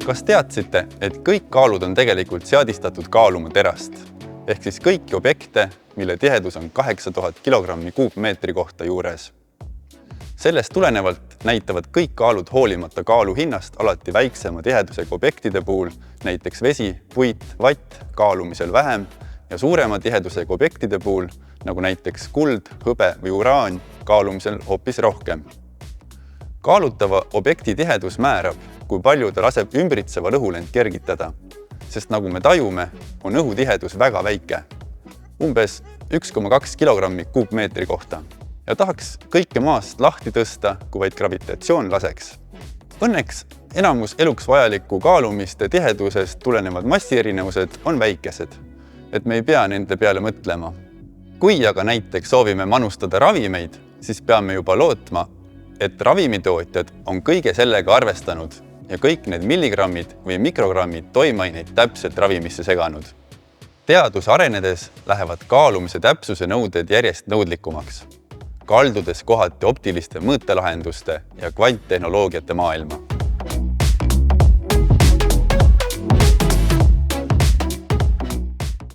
Kas teadsite, et kõik kaalud on tegelikult seadistatud kaaluma terast? Ehk siis kõiki objekte, mille tihedus on 8000 kilogrammi kuupmeetri kohta juures. Sellest tulenevalt näitavad kõik kaalud hoolimata kaalu hinnast alati väiksema tihedusega objektide puhul, näiteks vesi, puit, vatt kaalumisel vähem ja suurema tihedusega objektide puhul, nagu näiteks kuld, hõbe või uraan, kaalumisel hoopis rohkem. Kaalutava objekti tihedus määrab, kui palju ta laseb ümbritseval õhul end kergitada, sest nagu me tajume, on õhu tihedus väga väike, umbes 1,2 kilogrammi kuupmeetri kohta ja tahaks kõike maast lahti tõsta, kui vaid gravitatsioon laseks. Õnneks enamus eluks vajaliku kaalumiste tihedusest tulenevad massierinevused on väikesed, et me ei pea nende peale mõtlema. Kui aga näiteks soovime manustada ravimeid, siis peame juba lootma, et ravimitootjad on kõige sellega arvestanud ja kõik need milligrammid või mikrogrammid toimaineid täpselt ravimisse seganud. Teaduse arenedes lähevad kaalumise täpsuse nõuded järjest nõudlikumaks, kaldudes kohati optiliste mõõtelahenduste ja kvanttehnoloogiate maailma.